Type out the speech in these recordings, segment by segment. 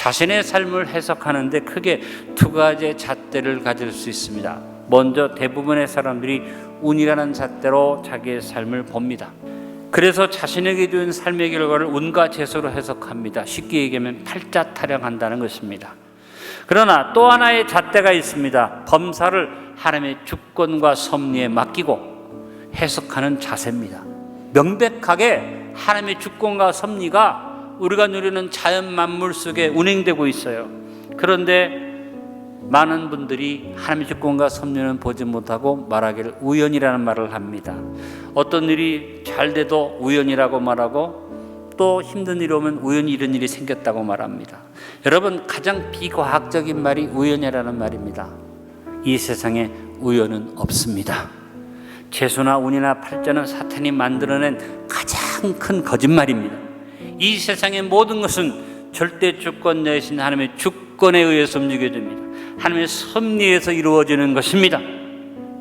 자신의 삶을 해석하는데 크게 두 가지의 잣대를 가질 수 있습니다. 먼저 대부분의 사람들이 운이라는 잣대로 자기의 삶을 봅니다. 그래서 자신에게 주는 삶의 결과를 운과 재수로 해석합니다. 쉽게 얘기하면 팔자 타령한다는 것입니다. 그러나 또 하나의 잣대가 있습니다. 범사를 하나님의 주권과 섭리에 맡기고 해석하는 자세입니다. 명백하게 하나님의 주권과 섭리가 우리가 누리는 자연 만물 속에 운행되고 있어요. 그런데 많은 분들이 하나님의 주권과 섭리는 보지 못하고 말하기를 우연이라는 말을 합니다. 어떤 일이 잘 돼도 우연이라고 말하고 또 힘든 일이 오면 우연히 이런 일이 생겼다고 말합니다. 여러분, 가장 비과학적인 말이 우연이라는 말입니다. 이 세상에 우연은 없습니다. 재수나 운이나 팔자는 사탄이 만들어낸 가장 큰 거짓말입니다. 이 세상의 모든 것은 절대 주권 내신 하나님의 주권에 의해서 움직여집니다. 하나님의 섭리에서 이루어지는 것입니다.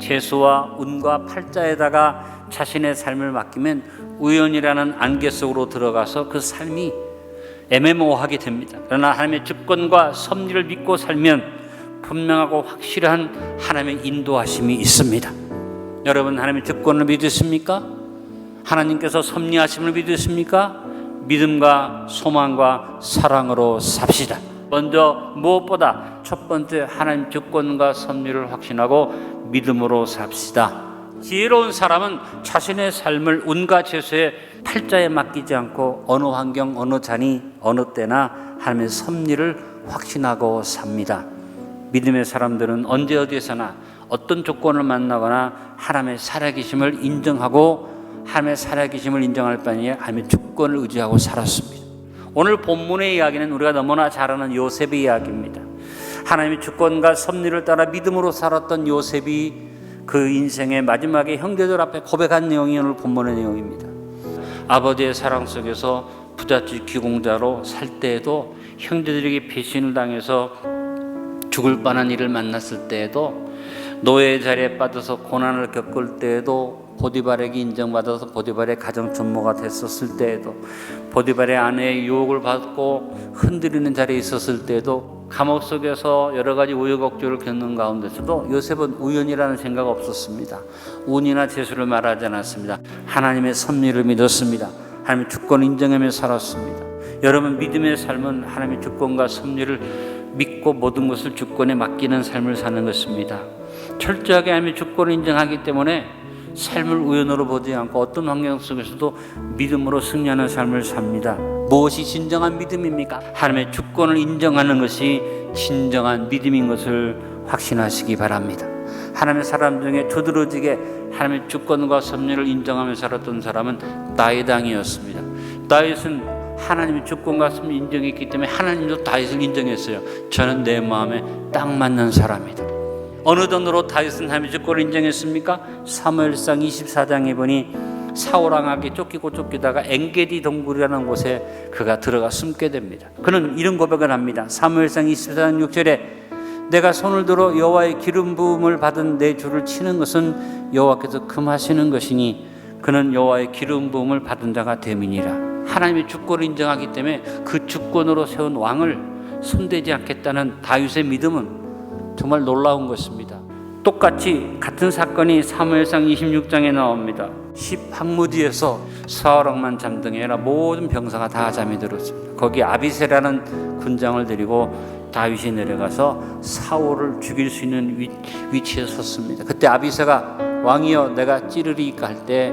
재수와 운과 팔자에다가 자신의 삶을 맡기면 우연이라는 안개 속으로 들어가서 그 삶이 애매모호하게 됩니다. 그러나 하나님의 주권과 섭리를 믿고 살면 분명하고 확실한 하나님의 인도하심이 있습니다. 여러분, 하나님의 주권을 믿으십니까? 하나님께서 섭리하심을 믿으십니까? 믿음과 소망과 사랑으로 삽시다. 먼저 무엇보다 첫 번째 하나님 주권과 섭리를 확신하고 믿음으로 삽시다. 지혜로운 사람은 자신의 삶을 운과 재수의 팔자에 맡기지 않고 어느 환경, 어느 자니, 어느 때나 하나님의 섭리를 확신하고 삽니다. 믿음의 사람들은 언제 어디에서나 어떤 조건을 만나거나 하나님의 살아계심을 인정하고 하나님의 살아계심을 인정할 바에 하나님의 주권을 의지하고 살았습니다. 오늘 본문의 이야기는 우리가 너무나 잘 아는 요셉의 이야기입니다. 하나님의 주권과 섭리를 따라 믿음으로 살았던 요셉이 그 인생의 마지막에 형제들 앞에 고백한 내용이 오늘 본문의 내용입니다. 아버지의 사랑 속에서 부잣집 귀공자로 살 때에도 형제들에게 배신을 당해서 죽을 뻔한 일을 만났을 때에도 노예의 자리에 빠져서 고난을 겪을 때에도 보디발에게 인정받아서 보디발의 가정 전무가 됐었을 때에도 보디발의 아내의 유혹을 받고 흔들리는 자리에 있었을 때에도 감옥 속에서 여러 가지 우여곡절을 겪는 가운데서도 요셉은 우연이라는 생각 없었습니다. 운이나 재수를 말하지 않았습니다. 하나님의 섭리를 믿었습니다. 하나님의 주권을 인정하며 살았습니다. 여러분, 믿음의 삶은 하나님의 주권과 섭리를 믿고 모든 것을 주권에 맡기는 삶을 사는 것입니다. 철저하게 하나님의 주권을 인정하기 때문에 삶을 우연으로 보지 않고 어떤 환경 속에서도 믿음으로 승리하는 삶을 삽니다. 무엇이 진정한 믿음입니까? 하나님의 주권을 인정하는 것이 진정한 믿음인 것을 확신하시기 바랍니다. 하나님의 사람 중에 두드러지게 하나님의 주권과 섭리를 인정하며 살았던 사람은 다윗 왕이었습니다. 다윗은 하나님의 주권과 섭리를 인정했기 때문에 하나님도 다윗을 인정했어요. 저는 내 마음에 딱 맞는 사람이다. 어느 정도로 다윗은 하나님의 주권을 인정했습니까? 사무엘상 24장에 보니 사울 왕에게 쫓기다가 엔게디 동굴이라는 곳에 그가 들어가 숨게 됩니다. 그는 이런 고백을 합니다. 사무엘상 24장 6절에 내가 손을 들어 여호와의 기름 부음을 받은 내 주를 치는 것은 여호와께서 금하시는 것이니 그는 여호와의 기름 부음을 받은 자가 됨이니라. 하나님의 주권을 인정하기 때문에 그 주권으로 세운 왕을 손대지 않겠다는 다윗의 믿음은 정말 놀라운 것입니다. 똑같이 같은 사건이 사무엘상 26장에 나옵니다. 10항무지에서 사울 왕만 잠든 게 아니라 모든 병사가 다 잠이 들었습니다. 거기 아비새라는 군장을 데리고 다윗이 내려가서 사울을 죽일 수 있는 위치에 섰습니다. 그때 아비새가 왕이여 내가 찌르리까 할 때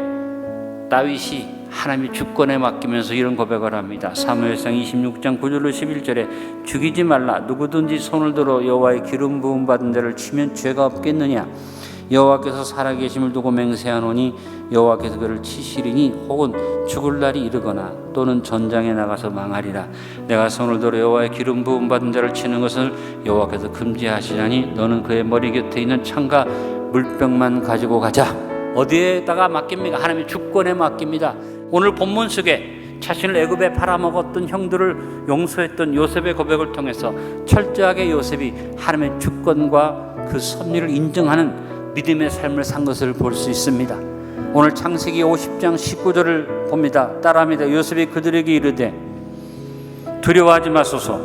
다윗이 하나님의 주권에 맡기면서 이런 고백을 합니다. 사무엘상 26장 9절로 11절에 죽이지 말라. 누구든지 손을 들어 여호와의 기름 부음 받은 자를 치면 죄가 없겠느냐. 여호와께서 살아계심을 두고 맹세하노니 여호와께서 그를 치시리니 혹은 죽을 날이 이르거나 또는 전장에 나가서 망하리라. 내가 손을 들어 여호와의 기름 부음 받은 자를 치는 것을 여호와께서 금지하시자니 너는 그의 머리 곁에 있는 창과 물병만 가지고 가자. 어디에다가 맡깁니까? 하나님의 주권에 맡깁니다. 오늘 본문 속에 자신을 애굽에 팔아먹었던 형들을 용서했던 요셉의 고백을 통해서 철저하게 요셉이 하나님의 주권과 그 섭리를 인정하는 믿음의 삶을 산 것을 볼 수 있습니다. 오늘 창세기 50장 19절을 봅니다. 따라합니다. 요셉이 그들에게 이르되 두려워하지 마소서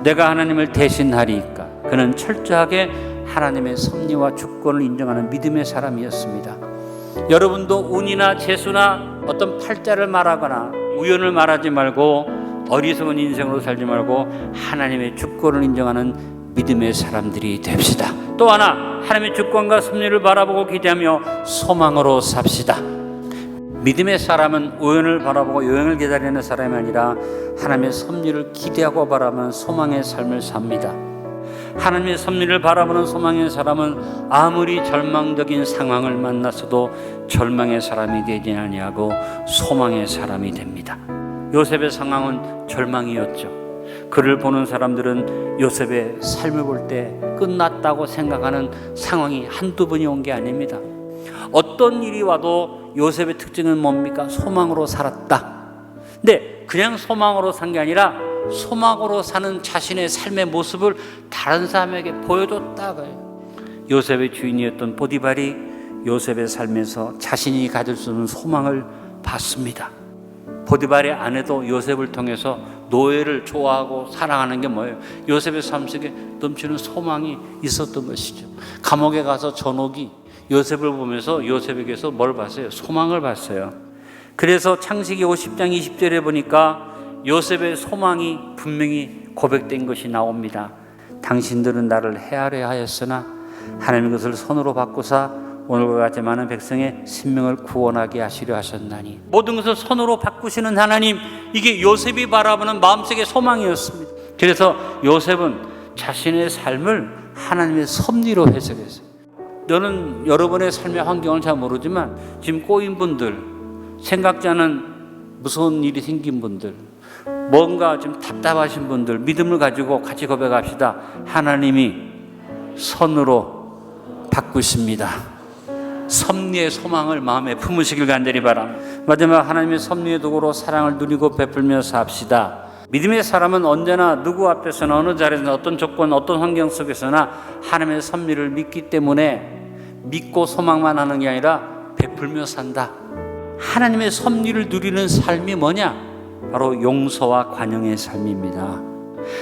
내가 하나님을 대신하리이까. 그는 철저하게 하나님의 섭리와 주권을 인정하는 믿음의 사람이었습니다. 여러분도 운이나 재수나 어떤 팔자를 말하거나 우연을 말하지 말고 어리석은 인생으로 살지 말고 하나님의 주권을 인정하는 믿음의 사람들이 됩시다. 또 하나, 하나님의 주권과 섭리를 바라보고 기대하며 소망으로 삽시다. 믿음의 사람은 우연을 바라보고 요행을 기다리는 사람이 아니라 하나님의 섭리를 기대하고 바라보는 소망의 삶을 삽니다. 하나님의 섭리를 바라보는 소망의 사람은 아무리 절망적인 상황을 만났어도 절망의 사람이 되지 아니하고 소망의 사람이 됩니다. 요셉의 상황은 절망이었죠. 그를 보는 사람들은 요셉의 삶을 볼 때 끝났다고 생각하는 상황이 한두 번이 온 게 아닙니다. 어떤 일이 와도 요셉의 특징은 뭡니까? 소망으로 살았다. 근데 그냥 소망으로 산 게 아니라 소망으로 사는 자신의 삶의 모습을 다른 사람에게 보여줬다고요. 요셉의 주인이었던 보디발이 요셉의 삶에서 자신이 가질 수 있는 소망을 봤습니다. 보디발의 아내도 요셉을 통해서 노예를 좋아하고 사랑하는 게 뭐예요? 요셉의 삶 속에 넘치는 소망이 있었던 것이죠. 감옥에 가서 전옥이 요셉을 보면서 요셉에게서 뭘 봤어요? 소망을 봤어요. 그래서 창세기 50장 20절에 보니까 요셉의 소망이 분명히 고백된 것이 나옵니다. 당신들은 나를 해하려 하였으나 하나님이 그것을 손으로 바꾸사 오늘과 같이 많은 백성의 생명을 구원하게 하시려 하셨나니. 모든 것을 손으로 바꾸시는 하나님, 이게 요셉이 바라보는 마음속의 소망이었습니다. 그래서 요셉은 자신의 삶을 하나님의 섭리로 해석했어요. 너는 여러분의 삶의 환경을 잘 모르지만 지금 꼬인 분들, 생각지 않은 무서운 일이 생긴 분들, 뭔가 좀 답답하신 분들, 믿음을 가지고 같이 고백합시다. 하나님이 선으로 바꾸십니다. 섭리의 소망을 마음에 품으시길 간절히 바랍니다. 마지막, 하나님의 섭리의 도구로 사랑을 누리고 베풀며 삽시다. 믿음의 사람은 언제나 누구 앞에서나 어느 자리에서나 어떤 조건, 어떤 환경 속에서나 하나님의 섭리를 믿기 때문에 믿고 소망만 하는 게 아니라 베풀며 산다. 하나님의 섭리를 누리는 삶이 뭐냐? 바로 용서와 관용의 삶입니다.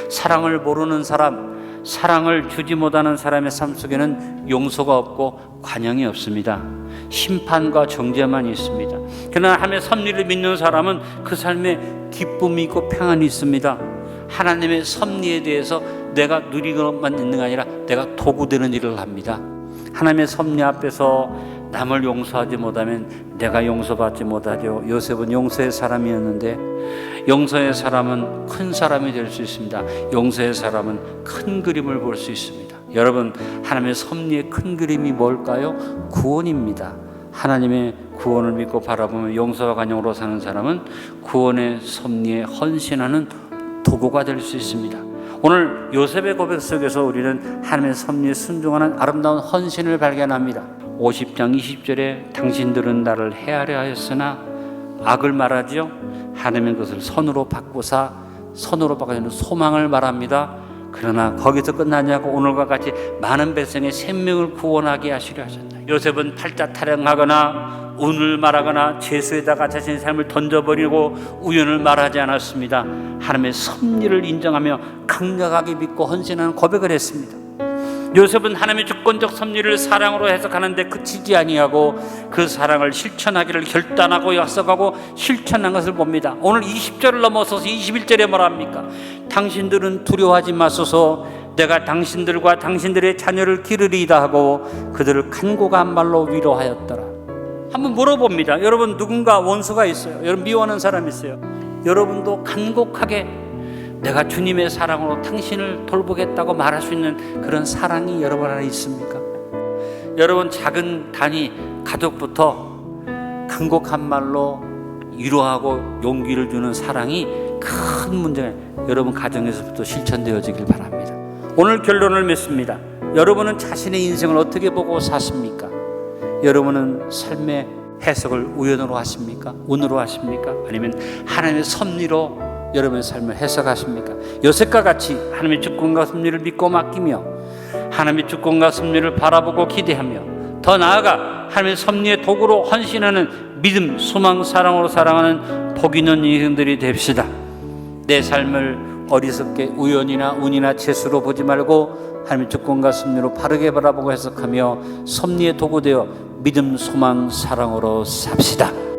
사랑을 모르는 사람, 사랑을 주지 못하는 사람의 삶 속에는 용서가 없고 관용이 없습니다. 심판과 정죄만 있습니다. 그러나 하나님의 섭리를 믿는 사람은 그 삶에 기쁨이 있고 평안이 있습니다. 하나님의 섭리에 대해서 내가 누리고만 있는 게 아니라 내가 도구되는 일을 합니다. 하나님의 섭리 앞에서 남을 용서하지 못하면 내가 용서받지 못하죠. 요셉은 용서의 사람이었는데 용서의 사람은 큰 사람이 될 수 있습니다. 용서의 사람은 큰 그림을 볼 수 있습니다. 여러분, 하나님의 섭리의 큰 그림이 뭘까요? 구원입니다. 하나님의 구원을 믿고 바라보며 용서와 관용으로 사는 사람은 구원의 섭리에 헌신하는 도구가 될 수 있습니다. 오늘 요셉의 고백 속에서 우리는 하나님의 섭리에 순종하는 아름다운 헌신을 발견합니다. 50장 20절에 당신들은 나를 해하려 하였으나 악을 말하지요. 하나님은 그것을 선으로 바꾸사, 선으로 바꾸는 소망을 말합니다. 그러나 거기서 끝나지 않고 오늘과 같이 많은 백성의 생명을 구원하게 하시려 하셨다. 요셉은 팔자 타령하거나 운을 말하거나 죄수에다가 자신의 삶을 던져버리고 우연을 말하지 않았습니다. 하나님의 섭리를 인정하며 강력하게 믿고 헌신하는 고백을 했습니다. 요셉은 하나님의 주권적 섭리를 사랑으로 해석하는데 그치지 아니하고 그 사랑을 실천하기를 결단하고 약속하고 실천한 것을 봅니다. 오늘 20절을 넘어서서 21절에 뭐랍니까? 당신들은 두려워하지 마소서, 내가 당신들과 당신들의 자녀를 기르리이다 하고 그들을 간곡한 말로 위로하였더라. 한번 물어봅니다. 여러분, 누군가 원수가 있어요. 여러분, 미워하는 사람이 있어요. 여러분도 간곡하게 내가 주님의 사랑으로 당신을 돌보겠다고 말할 수 있는 그런 사랑이 여러분 안에 있습니까? 여러분, 작은 단위 가족부터 간곡한 말로 위로하고 용기를 주는 사랑이 큰 문제가 여러분 가정에서부터 실천되어지길 바랍니다. 오늘 결론을 맺습니다. 여러분은 자신의 인생을 어떻게 보고 사십니까? 여러분은 삶의 해석을 우연으로 하십니까? 운으로 하십니까? 아니면 하나님의 섭리로 여러분의 삶을 해석하십니까? 요셉과 같이 하나님의 주권과 섭리를 믿고 맡기며 하나님의 주권과 섭리를 바라보고 기대하며 더 나아가 하나님의 섭리의 도구로 헌신하는 믿음, 소망, 사랑으로 살아가는 복 있는 인생들이 됩시다. 내 삶을 어리석게 우연이나 운이나 재수로 보지 말고 하나님의 주권과 섭리로 바르게 바라보고 해석하며 섭리의 도구 되어 믿음, 소망, 사랑으로 삽시다.